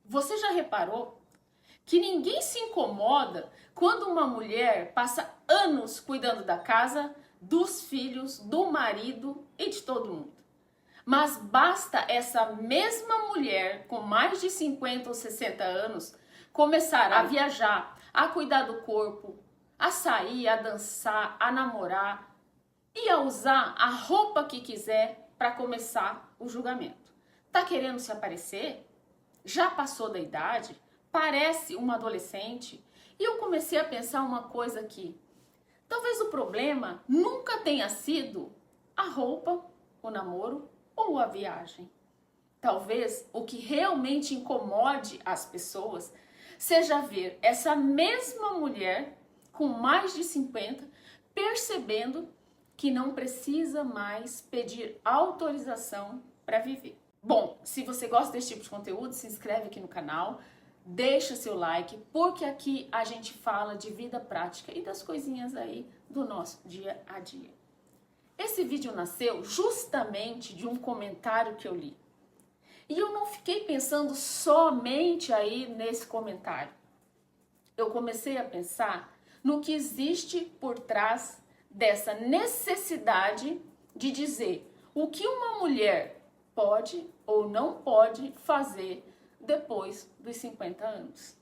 Você já reparou que ninguém se incomoda quando uma mulher passa anos cuidando da casa, dos filhos, do marido e de todo mundo? Mas basta essa mesma mulher com mais de 50 ou 60 anos começar a viajar, a cuidar do corpo, a sair, a dançar, a namorar e a usar a roupa que quiser para começar o julgamento. Tá querendo se aparecer? Já passou da idade? Parece uma adolescente? E eu comecei a pensar uma coisa aqui. Talvez o problema nunca tenha sido a roupa, o namoro ou a viagem. Talvez o que realmente incomode as pessoas seja ver essa mesma mulher com mais de 50 percebendo que não precisa mais pedir autorização para viver. Bom, se você gosta desse tipo de conteúdo, se inscreve aqui no canal, deixa seu like, porque aqui a gente fala de vida prática e das coisinhas aí do nosso dia a dia. Esse vídeo nasceu justamente de um comentário que eu li. E eu não fiquei pensando somente aí nesse comentário. Eu comecei a pensar no que existe por trás dessa necessidade de dizer o que uma mulher pode ou não pode fazer depois dos 50 anos.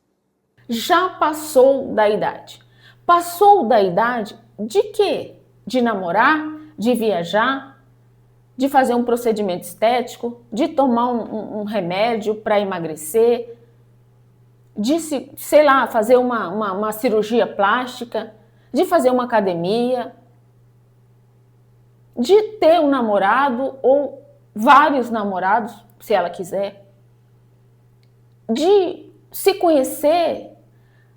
Já passou da idade. Passou da idade de quê? De namorar, de viajar, de fazer um procedimento estético, de tomar um remédio para emagrecer, de, sei lá, fazer uma cirurgia plástica, de fazer uma academia, de ter um namorado ou vários namorados, se ela quiser, de se conhecer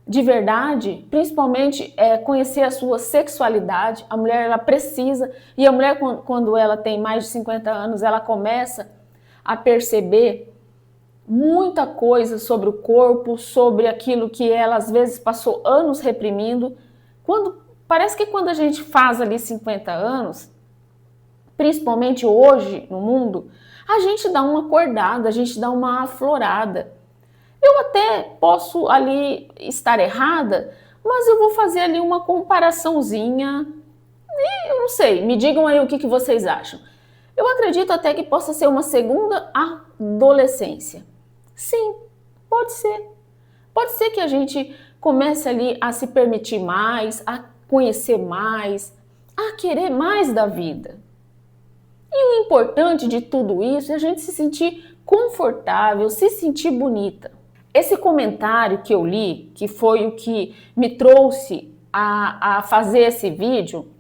de verdade, principalmente conhecer a sua sexualidade. A mulher, ela precisa, e a mulher quando ela tem mais de 50 anos, ela começa a perceber muita coisa sobre o corpo, sobre aquilo que ela às vezes passou anos reprimindo. Parece que quando a gente faz ali 50 anos, principalmente hoje no mundo, a gente dá uma acordada, a gente dá uma aflorada. Eu até posso ali estar errada, mas eu vou fazer ali uma comparaçãozinha e eu não sei, me digam aí o que vocês acham. Eu acredito até que possa ser uma segunda adolescência. Sim, pode ser. Pode ser que a gente comece ali a se permitir mais, a conhecer mais, a querer mais da vida. E o importante de tudo isso é a gente se sentir confortável, se sentir bonita. Esse comentário que eu li, que foi o que me trouxe a fazer esse vídeo,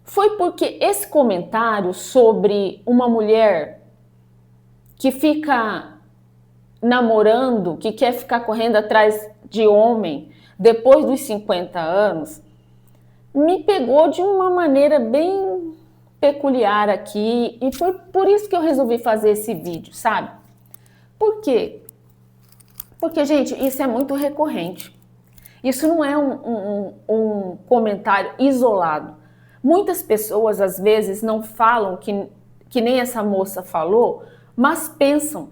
foi porque esse comentário sobre uma mulher que fica namorando, que quer ficar correndo atrás de homem depois dos 50 anos, me pegou de uma maneira bem peculiar aqui, e foi por isso que eu resolvi fazer esse vídeo, sabe? Por quê? Porque, gente, isso é muito recorrente. Isso não é um comentário isolado. Muitas pessoas, às vezes, não falam que nem essa moça falou, mas pensam.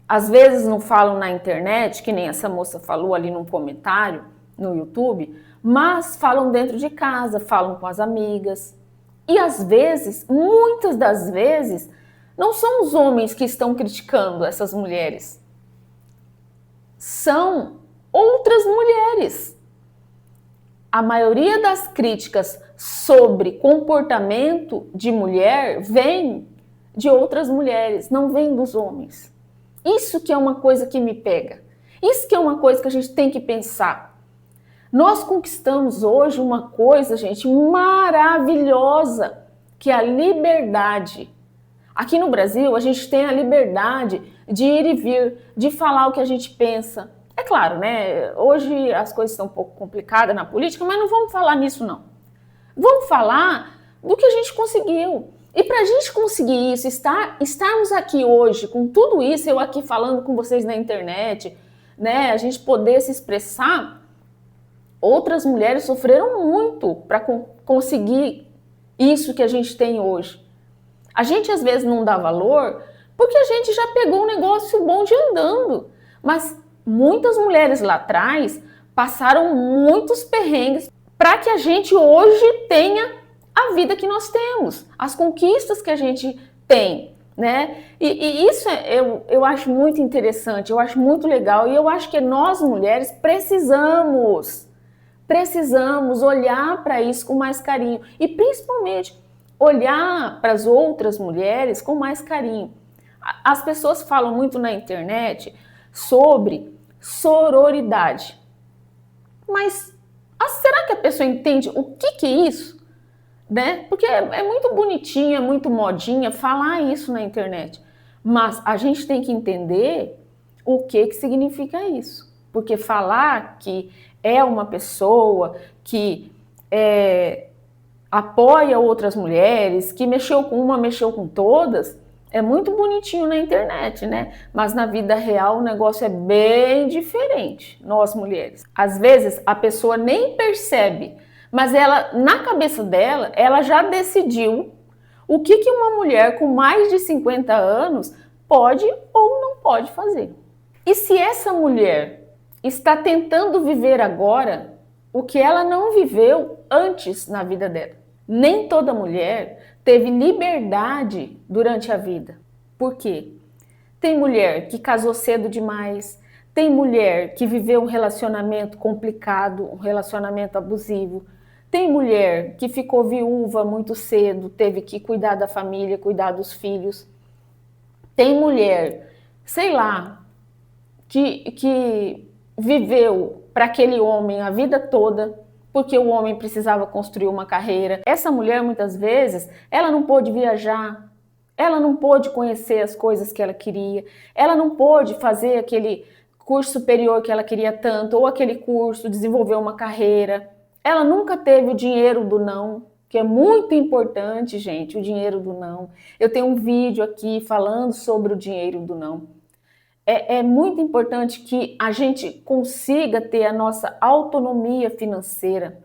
Às vezes não falam na internet, que nem essa moça falou ali num comentário no YouTube, mas falam dentro de casa, falam com as amigas. E às vezes, muitas das vezes, não são os homens que estão criticando essas mulheres. São outras mulheres. A maioria das críticas sobre comportamento de mulher vem de outras mulheres, não vem dos homens. Isso que é uma coisa que me pega. Isso que é uma coisa que a gente tem que pensar. Nós conquistamos hoje uma coisa, gente, maravilhosa, que é a liberdade. Aqui no Brasil, a gente tem a liberdade de ir e vir, de falar o que a gente pensa. É claro, né? Hoje as coisas estão um pouco complicadas na política, mas não vamos falar nisso, não. Vamos falar do que a gente conseguiu. E para a gente conseguir isso, estarmos aqui hoje com tudo isso, eu aqui falando com vocês na internet, né? A gente poder se expressar, outras mulheres sofreram muito para conseguir isso que a gente tem hoje. A gente às vezes não dá valor Porque a gente já pegou um negócio bom de andando. Mas muitas mulheres lá atrás passaram muitos perrengues para que a gente hoje tenha a vida que nós temos, as conquistas que a gente tem, né? E isso eu acho muito interessante, eu acho muito legal, e eu acho que nós mulheres precisamos olhar para isso com mais carinho, e principalmente olhar para as outras mulheres com mais carinho. As pessoas falam muito na internet sobre sororidade, mas será que a pessoa entende o que é isso? Né? Porque é muito bonitinha, muito modinha falar isso na internet. Mas a gente tem que entender o que significa isso. Porque falar que é uma pessoa que apoia outras mulheres, que mexeu com uma, mexeu com todas, é muito bonitinho na internet, né? Mas na vida real o negócio é bem diferente, nós mulheres. Às vezes a pessoa nem percebe, mas ela, na cabeça dela, ela já decidiu o que uma mulher com mais de 50 anos pode ou não pode fazer. E se essa mulher está tentando viver agora o que ela não viveu antes na vida dela? Nem toda mulher teve liberdade durante a vida. Por quê? Tem mulher que casou cedo demais, tem mulher que viveu um relacionamento complicado, um relacionamento abusivo, tem mulher que ficou viúva muito cedo, teve que cuidar da família, cuidar dos filhos. Tem mulher, sei lá, que viveu para aquele homem a vida toda, porque o homem precisava construir uma carreira. Essa mulher, muitas vezes, ela não pôde viajar, ela não pôde conhecer as coisas que ela queria, ela não pôde fazer aquele curso superior que ela queria tanto, ou aquele curso, desenvolver uma carreira. Ela nunca teve o dinheiro do não, que é muito importante, gente, o dinheiro do não. Eu tenho um vídeo aqui falando sobre o dinheiro do não. É muito importante que a gente consiga ter a nossa autonomia financeira.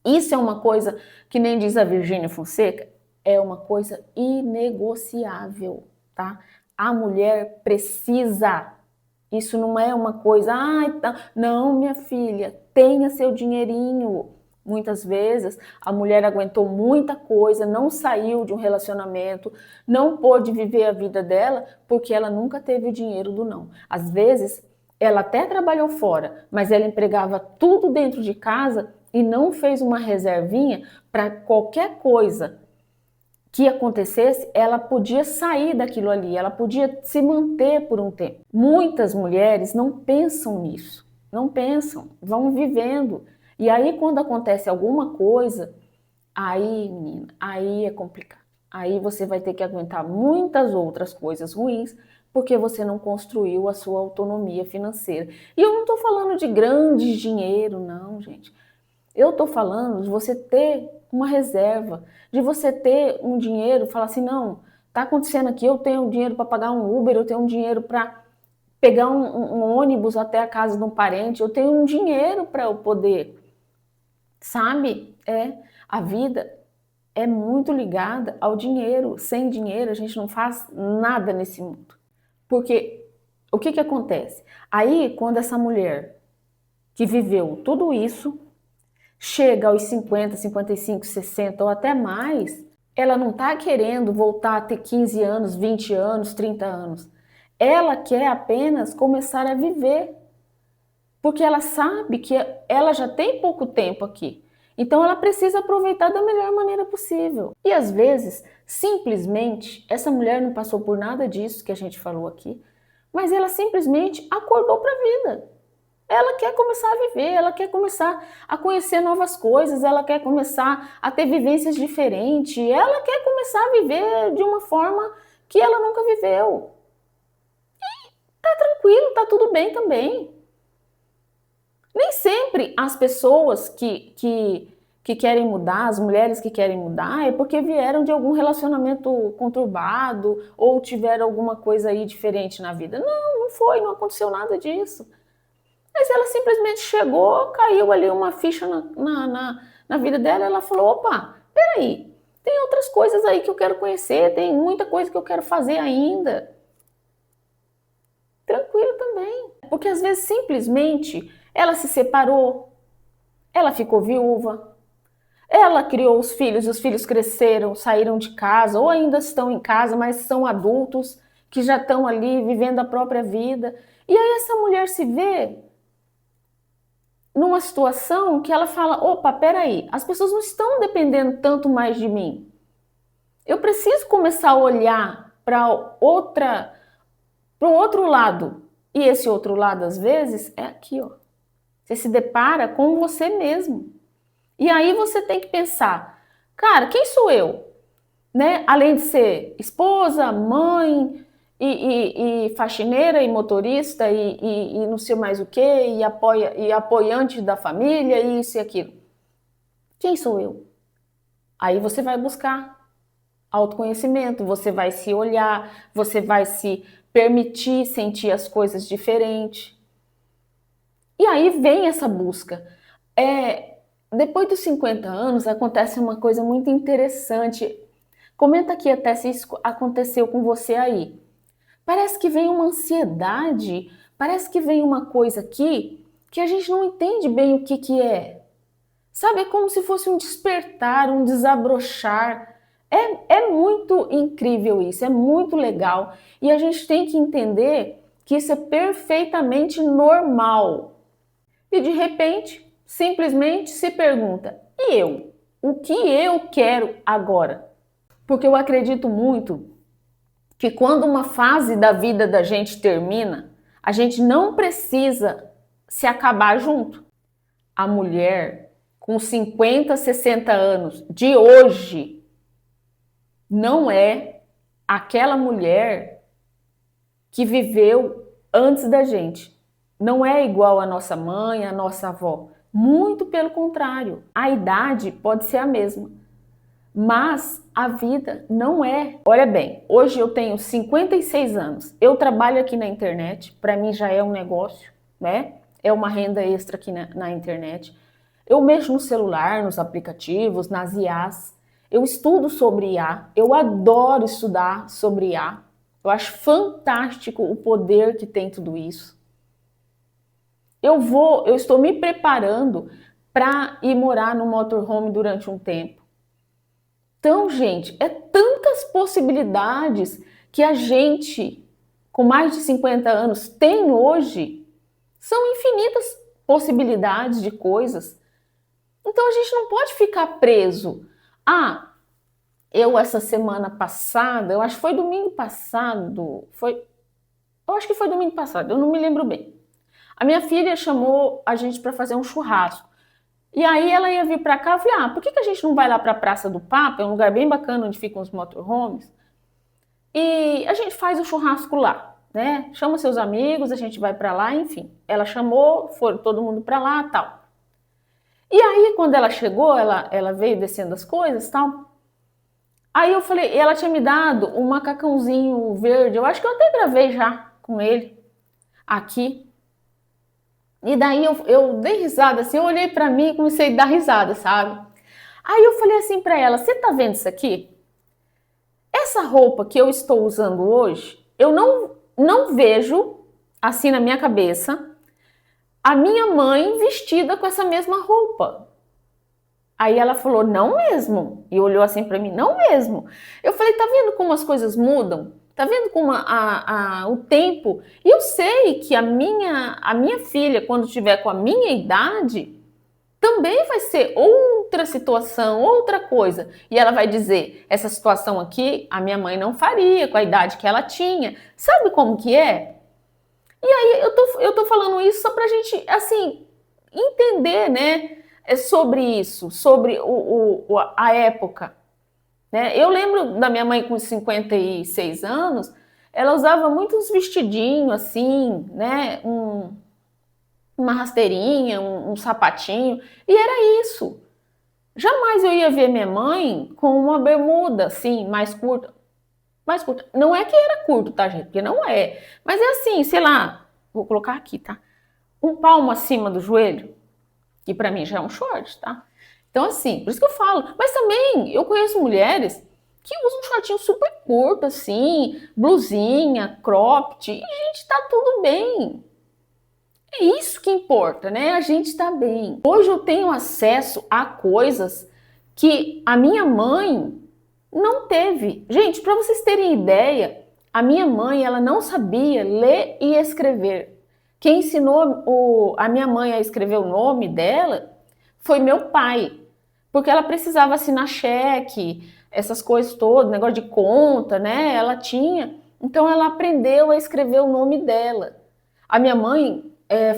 Isso é uma coisa que nem diz a Virgínia Fonseca, é uma coisa inegociável, tá? A mulher precisa. Isso não é uma coisa, não, minha filha, tenha seu dinheirinho. Muitas vezes a mulher aguentou muita coisa, não saiu de um relacionamento, não pôde viver a vida dela porque ela nunca teve o dinheiro do não. Às vezes ela até trabalhou fora, mas ela empregava tudo dentro de casa e não fez uma reservinha para qualquer coisa que acontecesse, ela podia sair daquilo ali, ela podia se manter por um tempo. Muitas mulheres não pensam nisso, não pensam, vão vivendo. E aí quando acontece alguma coisa, aí, menina, aí é complicado. Aí você vai ter que aguentar muitas outras coisas ruins, porque você não construiu a sua autonomia financeira. E eu não estou falando de grandes dinheiro, não, gente. Eu estou falando de você ter uma reserva, de você ter um dinheiro, falar assim, não, tá acontecendo aqui, eu tenho dinheiro para pagar um Uber, eu tenho um dinheiro para pegar um ônibus até a casa de um parente, eu tenho um dinheiro para eu poder, sabe? A vida é muito ligada ao dinheiro. Sem dinheiro a gente não faz nada nesse mundo. Porque o que acontece? Aí, quando essa mulher que viveu tudo isso, chega aos 50, 55, 60 ou até mais, ela não está querendo voltar a ter 15 anos, 20 anos, 30 anos. Ela quer apenas começar a viver, porque ela sabe que ela já tem pouco tempo aqui. Então ela precisa aproveitar da melhor maneira possível. E às vezes, simplesmente, essa mulher não passou por nada disso que a gente falou aqui, mas ela simplesmente acordou para a vida. Ela quer começar a viver, ela quer começar a conhecer novas coisas, ela quer começar a ter vivências diferentes, ela quer começar a viver de uma forma que ela nunca viveu. E tá tranquilo, tá tudo bem também. Nem sempre as pessoas que querem mudar, as mulheres que querem mudar, é porque vieram de algum relacionamento conturbado ou tiveram alguma coisa aí diferente na vida. Não, não foi, não aconteceu nada disso. Mas ela simplesmente chegou, caiu ali uma ficha na vida dela, ela falou, opa, peraí, Tem outras coisas aí que eu quero conhecer, tem muita coisa que eu quero fazer ainda. Tranquilo também. Porque às vezes simplesmente ela se separou, ela ficou viúva, ela criou os filhos cresceram, saíram de casa, ou ainda estão em casa, mas são adultos que já estão ali vivendo a própria vida. E aí essa mulher se vê numa situação que ela fala, opa, peraí, as pessoas não estão dependendo tanto mais de mim. Eu preciso começar a olhar para o outro lado. E esse outro lado, às vezes, é aqui, ó. Você se depara com você mesmo. E aí você tem que pensar, cara, quem sou eu? Né? Além de ser esposa, mãe, e faxineira, e motorista, e não sei mais o que, e apoiante da família, e isso e aquilo. Quem sou eu? Aí você vai buscar autoconhecimento, você vai se olhar, você vai se permitir sentir as coisas diferentes. E aí vem essa busca. Depois dos 50 anos acontece uma coisa muito interessante. Comenta aqui até se isso aconteceu com você aí. Parece que vem uma ansiedade, parece que vem uma coisa aqui que a gente não entende bem o que que é. Sabe, é como se fosse um despertar, um desabrochar. É muito incrível isso, é muito legal. E a gente tem que entender que isso é perfeitamente normal. E de repente, simplesmente se pergunta, e eu? O que eu quero agora? Porque eu acredito muito que quando uma fase da vida da gente termina, a gente não precisa se acabar junto. A mulher com 50, 60 anos de hoje não é aquela mulher que viveu antes da gente. Não é igual a nossa mãe, a nossa avó. Muito pelo contrário, a idade pode ser a mesma, mas a vida não é. Olha bem, hoje eu tenho 56 anos, eu trabalho aqui na internet, para mim já é um negócio, né? É uma renda extra aqui na internet. Eu mexo no celular, nos aplicativos, nas IAs, eu estudo sobre IA, eu adoro estudar sobre IA, eu acho fantástico o poder que tem tudo isso. Eu estou me preparando para ir morar no motorhome durante um tempo. Então, gente, é tantas possibilidades que a gente, com mais de 50 anos, tem hoje. São infinitas possibilidades de coisas. Então, a gente não pode ficar preso. Eu essa semana passada, eu acho que foi domingo passado, eu acho que foi domingo passado, eu não me lembro bem. A minha filha chamou a gente para fazer um churrasco. E aí ela ia vir para cá, eu falei, por que a gente não vai lá para a Praça do Papa? É um lugar bem bacana onde ficam os motorhomes. E a gente faz o churrasco lá, né? Chama seus amigos, a gente vai para lá, enfim. Ela chamou, foram todo mundo para lá, tal. E aí quando ela chegou, ela veio descendo as coisas, tal. Aí eu falei, ela tinha me dado um macacãozinho verde, eu acho que eu até gravei já com ele aqui. E daí eu dei risada, assim, eu olhei pra mim e comecei a dar risada, sabe? Aí eu falei assim pra ela, você tá vendo isso aqui? Essa roupa que eu estou usando hoje, eu não vejo, assim na minha cabeça, a minha mãe vestida com essa mesma roupa. Aí ela falou, não mesmo. E olhou assim pra mim, não mesmo. Eu falei, tá vendo como as coisas mudam? Tá vendo como o tempo? E eu sei que a minha filha, quando tiver com a minha idade, também vai ser outra situação, outra coisa. E ela vai dizer, essa situação aqui, a minha mãe não faria com a idade que ela tinha. Sabe como que é? E aí eu tô falando isso só pra gente, assim, entender, né? Sobre isso, sobre a época. Né? Eu lembro da minha mãe com 56 anos, ela usava muitos vestidinhos assim, né? Uma rasteirinha, um sapatinho, e era isso. Jamais eu ia ver minha mãe com uma bermuda assim, mais curta. Mais curta. Não é que era curto, tá, gente? Porque não é. Mas é assim, sei lá, vou colocar aqui, tá? Um palmo acima do joelho, que pra mim já é um short, tá? Então, assim, por isso que eu falo. Mas também eu conheço mulheres que usam um shortinho super curto, assim, blusinha, cropped, e, gente, tá tudo bem. É isso que importa, né? A gente tá bem. Hoje eu tenho acesso a coisas que a minha mãe não teve. Gente, para vocês terem ideia, a minha mãe, ela não sabia ler e escrever. Quem ensinou a minha mãe a escrever o nome dela foi meu pai, porque ela precisava assinar cheque, essas coisas todas, negócio de conta, né? Ela tinha. Então ela aprendeu a escrever o nome dela. A minha mãe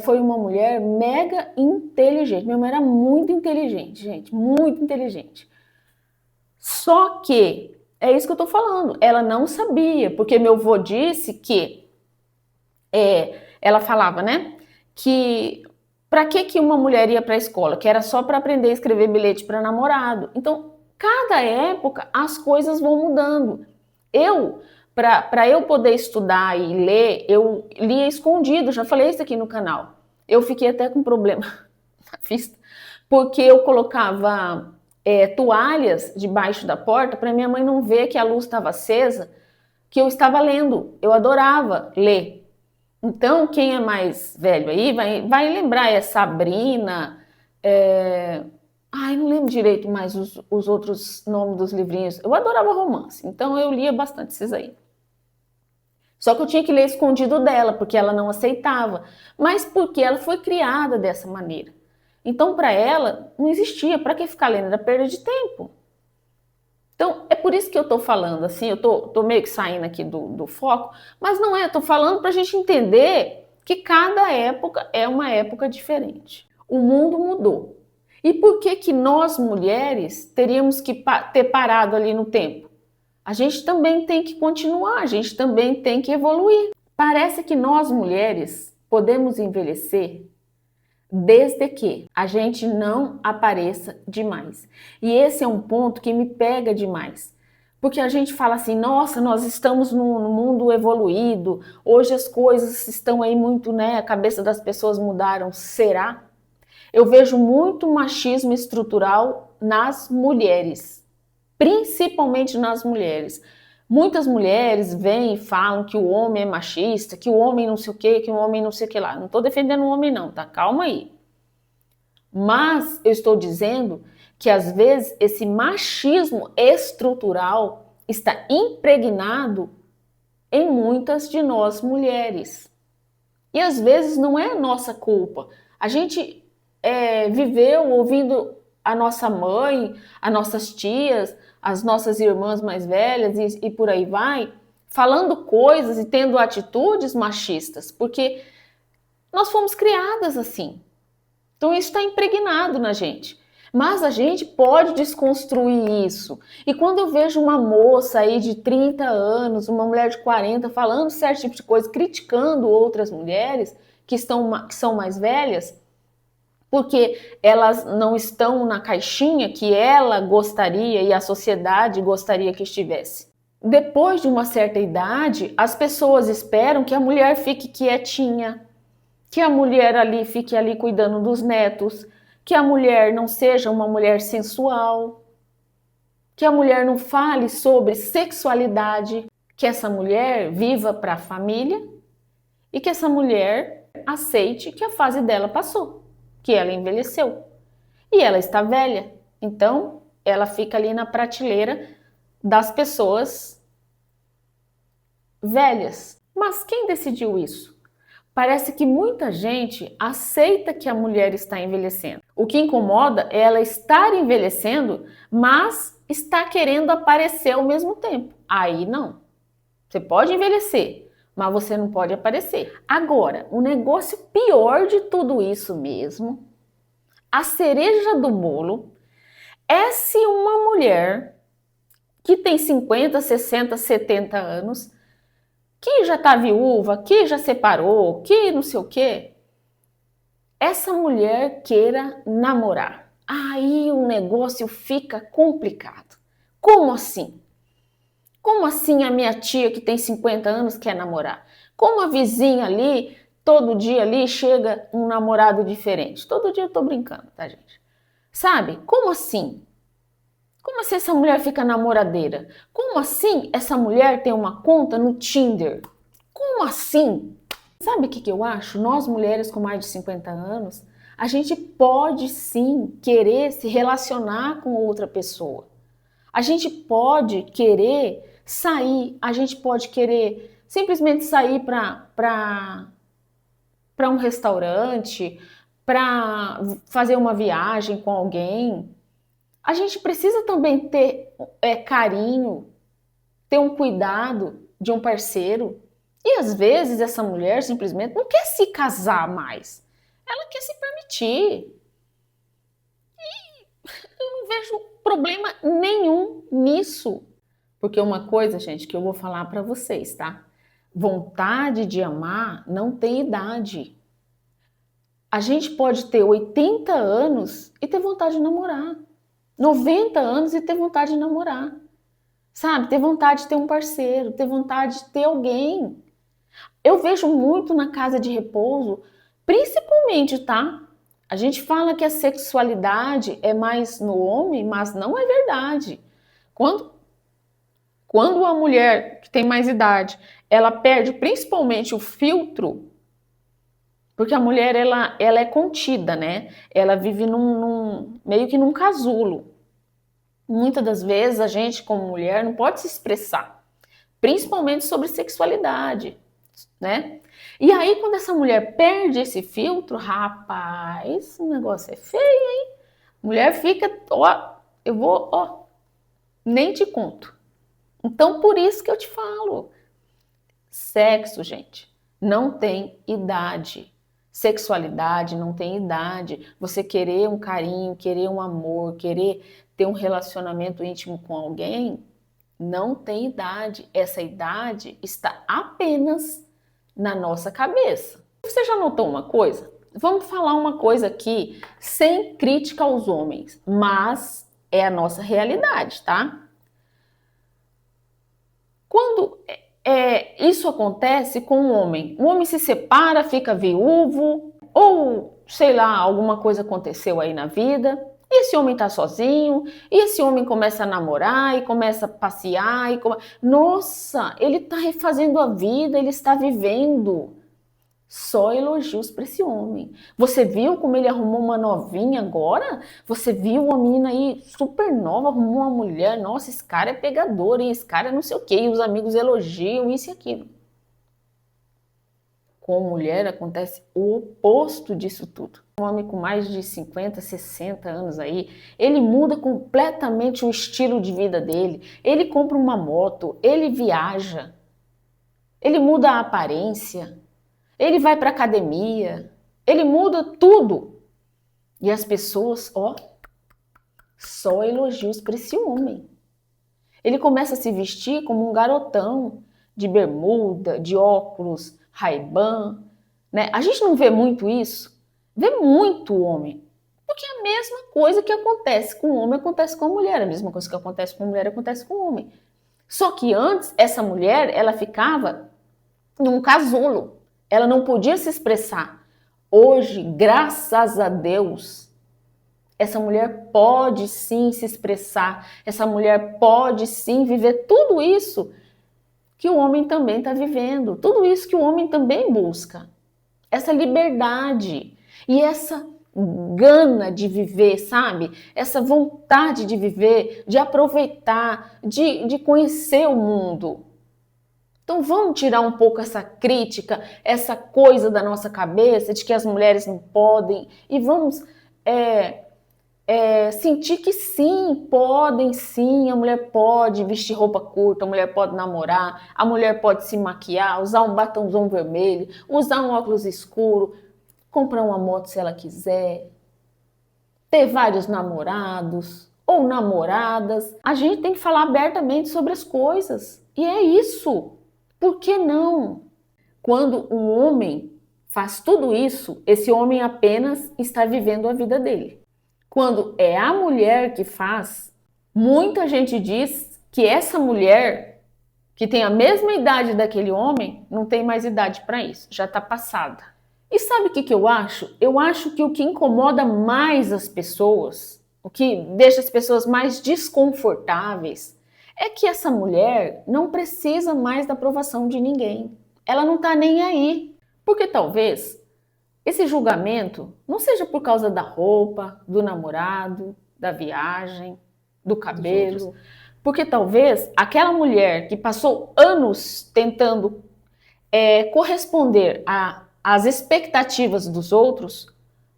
foi uma mulher mega inteligente. Minha mãe era muito inteligente, gente, muito inteligente. Só que, é isso que eu tô falando, ela não sabia, porque meu avô disse que, ela falava, né, que para que uma mulher ia para a escola? Que era só para aprender a escrever bilhete para namorado. Então, cada época as coisas vão mudando. Para eu poder estudar e ler, eu lia escondido, já falei isso aqui no canal. Eu fiquei até com problema na vista, porque eu colocava toalhas debaixo da porta para minha mãe não ver que a luz estava acesa, que eu estava lendo. Eu adorava ler. Então, quem é mais velho aí vai lembrar, Sabrina, ai, não lembro direito mais os outros nomes dos livrinhos. Eu adorava romance, então eu lia bastante esses aí. Só que eu tinha que ler escondido dela, porque ela não aceitava, mas porque ela foi criada dessa maneira. Então, para ela, não existia, para que ficar lendo? Era perda de tempo. Então, é por isso que eu tô falando, assim, eu tô meio que saindo aqui do foco, mas não é, eu tô falando pra gente entender que cada época é uma época diferente. O mundo mudou. E por que que nós, mulheres, teríamos que ter parado ali no tempo? A gente também tem que continuar, a gente também tem que evoluir. Parece que nós, mulheres, podemos envelhecer desde que a gente não apareça demais. E esse é um ponto que me pega demais. Porque a gente fala assim, nossa, nós estamos num mundo evoluído, hoje as coisas estão aí muito, né? A cabeça das pessoas mudaram. Será? Eu vejo muito machismo estrutural nas mulheres, principalmente nas mulheres. Muitas mulheres vêm e falam que o homem é machista, que o homem não sei o que, que o homem não sei o que lá. Não estou defendendo o homem não, tá? Calma aí. Mas eu estou dizendo que às vezes esse machismo estrutural está impregnado em muitas de nós mulheres. E às vezes não é a nossa culpa. A gente viveu ouvindo a nossa mãe, as nossas tias, as nossas irmãs mais velhas e por aí vai, falando coisas e tendo atitudes machistas, porque nós fomos criadas assim. Então isso está impregnado na gente. Mas a gente pode desconstruir isso. E quando eu vejo uma moça aí de 30 anos, uma mulher de 40, falando certo tipo de coisa, criticando outras mulheres que são mais velhas, porque elas não estão na caixinha que ela gostaria e a sociedade gostaria que estivesse. Depois de uma certa idade, as pessoas esperam que a mulher fique quietinha, que a mulher ali fique ali cuidando dos netos, que a mulher não seja uma mulher sensual, que a mulher não fale sobre sexualidade, que essa mulher viva para a família e que essa mulher aceite que a fase dela passou, que ela envelheceu e ela está velha. Então, ela fica ali na prateleira das pessoas velhas. Mas quem decidiu isso? Parece que muita gente aceita que a mulher está envelhecendo. O que incomoda é ela estar envelhecendo, mas está querendo aparecer ao mesmo tempo. Aí não. Você pode envelhecer, mas você não pode aparecer. Agora, o negócio pior de tudo isso mesmo, a cereja do bolo, é se uma mulher que tem 50, 60, 70 anos, que já tá viúva, que já separou, que não sei o quê, essa mulher queira namorar. Aí o negócio fica complicado. Como assim? Como assim a minha tia que tem 50 anos quer namorar? Como a vizinha ali, todo dia ali chega um namorado diferente? Todo dia eu tô brincando, tá, gente? Sabe? Como assim? Como assim essa mulher fica namoradeira? Como assim essa mulher tem uma conta no Tinder? Como assim? Sabe o que eu acho? Nós mulheres com mais de 50 anos, a gente pode sim querer se relacionar com outra pessoa. A gente pode querer sair, a gente pode querer simplesmente sair para um restaurante, para fazer uma viagem com alguém. A gente precisa também ter carinho, ter um cuidado de um parceiro. E às vezes essa mulher simplesmente não quer se casar mais. Ela quer se permitir. Eu não vejo problema nenhum nisso. Porque uma coisa, gente, que eu vou falar para vocês, tá? Vontade de amar não tem idade. A gente pode ter 80 anos e ter vontade de namorar. 90 anos e ter vontade de namorar. Sabe? Ter vontade de ter um parceiro, ter vontade de ter alguém. Eu vejo muito na casa de repouso, principalmente, tá? A gente fala que a sexualidade é mais no homem, mas não é verdade. Quando, quando a mulher que tem mais idade, ela perde principalmente o filtro, porque a mulher ela é contida, né? Ela vive meio que num casulo. Muitas das vezes a gente, como mulher, não pode se expressar, principalmente sobre sexualidade, né? E aí, quando essa mulher perde esse filtro, rapaz, o negócio é feio, hein? Mulher fica, ó, ó, nem te conto. Então, por isso que eu te falo, sexo, gente, não tem idade. Sexualidade não tem idade. Você querer um carinho, querer um amor, querer ter um relacionamento íntimo com alguém, não tem idade. Essa idade está apenas na nossa cabeça. Você já notou uma coisa? Vamos falar uma coisa aqui sem crítica aos homens, mas é a nossa realidade, tá? Quando isso acontece com o homem se separa, fica viúvo, ou sei lá, alguma coisa aconteceu aí na vida, e esse homem tá sozinho, e esse homem começa a namorar, e começa a passear, nossa, ele tá refazendo a vida, ele está vivendo. Só elogios para esse homem. Você viu como ele arrumou uma novinha agora? Você viu uma menina aí super nova, arrumou uma mulher? Nossa, esse cara é pegador, hein? Esse cara é não sei o quê. E os amigos elogiam isso e aquilo. Com mulher acontece o oposto disso tudo. Um homem com mais de 50, 60 anos aí, ele muda completamente o estilo de vida dele. Ele compra uma moto, ele viaja, ele muda a aparência. Ele vai para academia, ele muda tudo. E as pessoas, ó, só elogios para esse homem. Ele começa a se vestir como um garotão, de bermuda, de óculos, Ray-Ban, né? A gente não vê muito isso? Vê muito homem. Porque é a mesma coisa que acontece com o homem, acontece com a mulher. A mesma coisa que acontece com a mulher, acontece com o homem. Só que antes, essa mulher, ela ficava num casulo. Ela não podia se expressar. Hoje, graças a Deus, essa mulher pode sim se expressar. Essa mulher pode sim viver tudo isso que o homem também está vivendo. Tudo isso que o homem também busca. Essa liberdade e essa gana de viver, sabe? Essa vontade de viver, de aproveitar, de conhecer o mundo. Então vamos tirar um pouco essa crítica, essa coisa da nossa cabeça de que as mulheres não podem e vamos sentir que sim, podem sim, a mulher pode vestir roupa curta, a mulher pode namorar, a mulher pode se maquiar, usar um batomzão vermelho, usar um óculos escuro, comprar uma moto se ela quiser, ter vários namorados ou namoradas. A gente tem que falar abertamente sobre as coisas e é isso. Por que não? Quando um homem faz tudo isso, esse homem apenas está vivendo a vida dele. Quando é a mulher que faz, muita gente diz que essa mulher, que tem a mesma idade daquele homem, não tem mais idade para isso, já está passada. E sabe o que eu acho? Eu acho que o que incomoda mais as pessoas o que deixa as pessoas mais desconfortáveis, é que essa mulher não precisa mais da aprovação de ninguém. Ela não está nem aí. Porque talvez esse julgamento não seja por causa da roupa, do namorado, da viagem, do cabelo. Porque talvez aquela mulher que passou anos tentando corresponder às expectativas dos outros,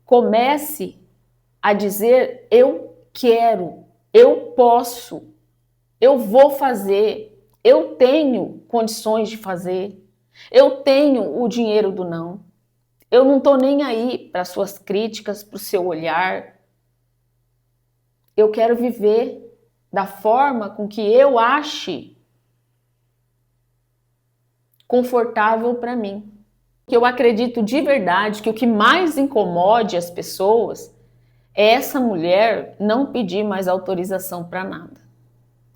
comece a dizer: eu quero, eu posso, eu vou fazer, eu tenho condições de fazer, eu tenho o dinheiro do não, eu não estou nem aí para suas críticas, para o seu olhar, eu quero viver da forma com que eu ache confortável para mim. Eu acredito de verdade que o que mais incomode as pessoas é essa mulher não pedir mais autorização para nada,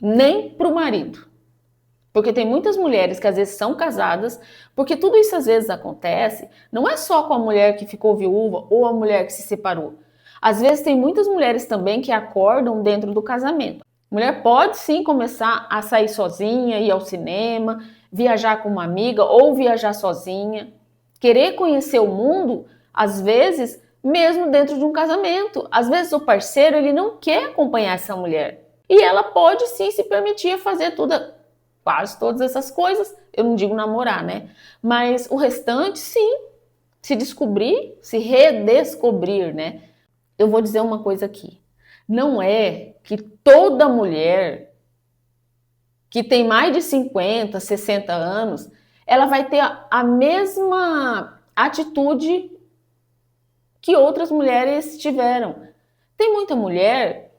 nem para o marido. Porque tem muitas mulheres que às vezes são casadas, porque tudo isso às vezes acontece, não é só com a mulher que ficou viúva ou a mulher que se separou. Às vezes tem muitas mulheres também que acordam dentro do casamento. A mulher pode sim começar a sair sozinha, ir ao cinema, viajar com uma amiga ou viajar sozinha, querer conhecer o mundo, às vezes, mesmo dentro de um casamento. Às vezes o parceiro ele não quer acompanhar essa mulher. E ela pode sim se permitir fazer quase todas essas coisas. Eu não digo namorar, né? Mas o restante, sim, se descobrir, se redescobrir, né? Eu vou dizer uma coisa aqui. Não é que toda mulher que tem mais de 50, 60 anos, ela vai ter a mesma atitude que outras mulheres tiveram. Tem muita mulher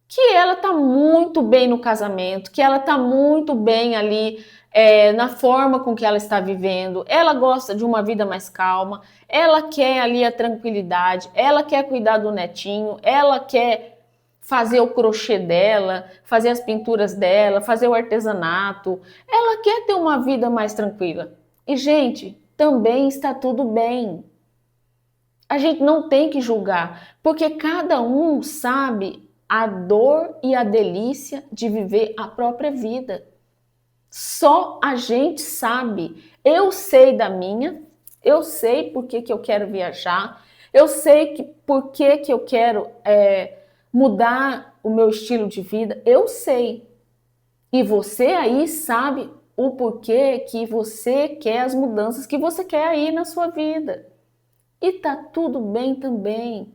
que ela tá muito bem no casamento, que ela tá muito bem ali na forma com que ela está vivendo, ela gosta de uma vida mais calma, ela quer ali a tranquilidade, ela quer cuidar do netinho, ela quer fazer o crochê dela, fazer as pinturas dela, fazer o artesanato, ela quer ter uma vida mais tranquila. E, gente, também está tudo bem. A gente não tem que julgar, porque cada um sabe a dor e a delícia de viver a própria vida. Só a gente sabe. Eu sei da minha, eu sei por que eu quero viajar, eu sei por que eu quero mudar o meu estilo de vida, eu sei. E você aí sabe o porquê que você quer as mudanças que você quer aí na sua vida. E tá tudo bem também.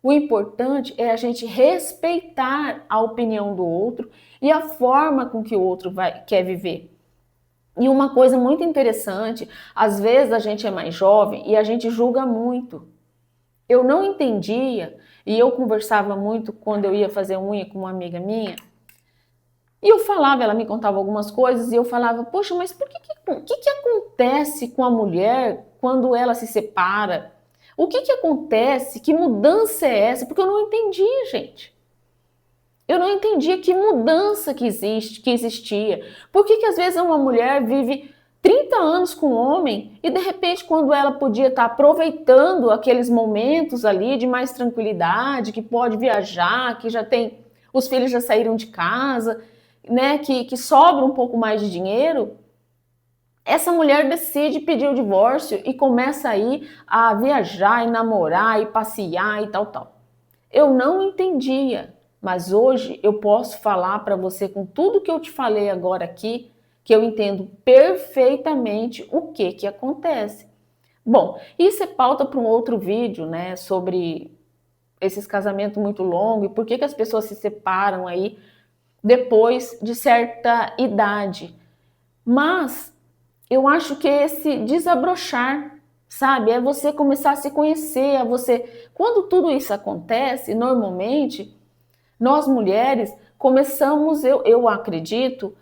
O importante é a gente respeitar a opinião do outro e a forma com que o outro quer viver. E uma coisa muito interessante, às vezes a gente é mais jovem e a gente julga muito. Eu não entendia, e eu conversava muito quando eu ia fazer unha com uma amiga minha, e eu falava, ela me contava algumas coisas, e eu falava, poxa, mas o que acontece com a mulher quando ela se separa? O que acontece? Que mudança é essa? Porque eu não entendia, gente. Eu não entendia que mudança que existia. Por que às vezes uma mulher vive 30 anos com um homem e de repente quando ela podia estar aproveitando aqueles momentos ali de mais tranquilidade, que pode viajar, que já tem, os filhos já saíram de casa, né, que sobra um pouco mais de dinheiro, essa mulher decide pedir o divórcio e começa aí a viajar e namorar e passear e tal. Eu não entendia, mas hoje eu posso falar para você com tudo que eu te falei agora aqui, que eu entendo perfeitamente o que acontece. Bom, isso é pauta para um outro vídeo, né, sobre esses casamentos muito longos e por que as pessoas se separam aí depois de certa idade. Mas eu acho que esse desabrochar, sabe, é você começar a se conhecer, quando tudo isso acontece, normalmente, nós mulheres começamos, eu acredito,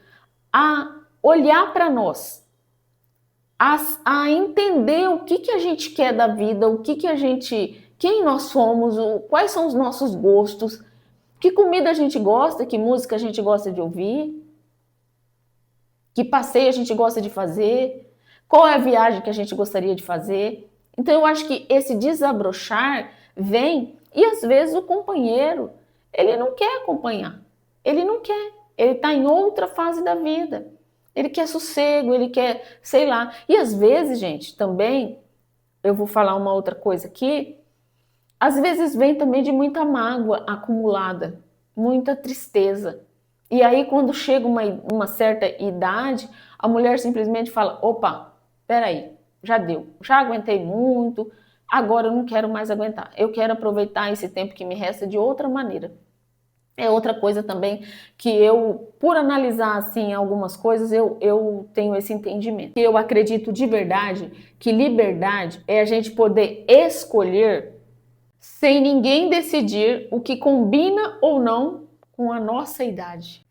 a olhar para nós, a entender o que a gente quer da vida, quem nós somos, quais são os nossos gostos, que comida a gente gosta, que música a gente gosta de ouvir, que passeio a gente gosta de fazer, qual é a viagem que a gente gostaria de fazer. Então eu acho que esse desabrochar vem, e às vezes o companheiro, Ele não quer acompanhar. Ele não quer. Ele está em outra fase da vida. Ele quer sossego, ele quer, sei lá. E às vezes, gente, também, eu vou falar uma outra coisa aqui, às vezes vem também de muita mágoa acumulada, muita tristeza. E aí, quando chega uma certa idade, a mulher simplesmente fala, opa, peraí, já deu, já aguentei muito, agora eu não quero mais aguentar. Eu quero aproveitar esse tempo que me resta de outra maneira. É outra coisa também que eu, por analisar assim algumas coisas, eu tenho esse entendimento. Eu acredito de verdade que liberdade é a gente poder escolher sem ninguém decidir o que combina ou não com a nossa idade.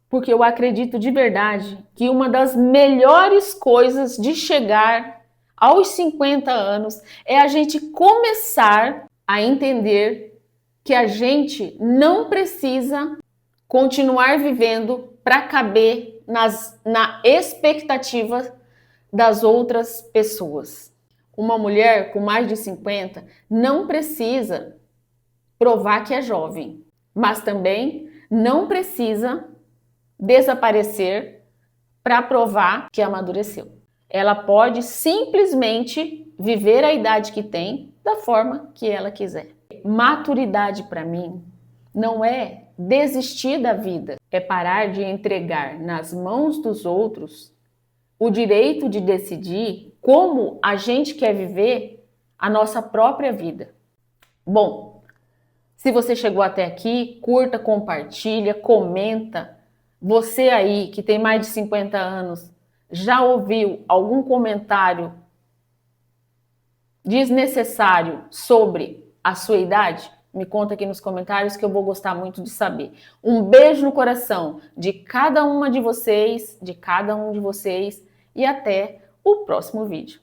Porque eu acredito de verdade que uma das melhores coisas de chegar aos 50 anos é a gente começar a entender que a gente não precisa continuar vivendo para caber na expectativa das outras pessoas. Uma mulher com mais de 50 não precisa provar que é jovem, mas também não precisa desaparecer para provar que amadureceu. Ela pode simplesmente viver a idade que tem da forma que ela quiser. Maturidade para mim não é desistir da vida, é parar de entregar nas mãos dos outros o direito de decidir como a gente quer viver a nossa própria vida. Bom, se você chegou até aqui, curta, compartilha, comenta. Você aí que tem mais de 50 anos, já ouviu algum comentário desnecessário sobre a sua idade? Me conta aqui nos comentários que eu vou gostar muito de saber. Um beijo no coração de cada uma de vocês, de cada um de vocês, e até o próximo vídeo.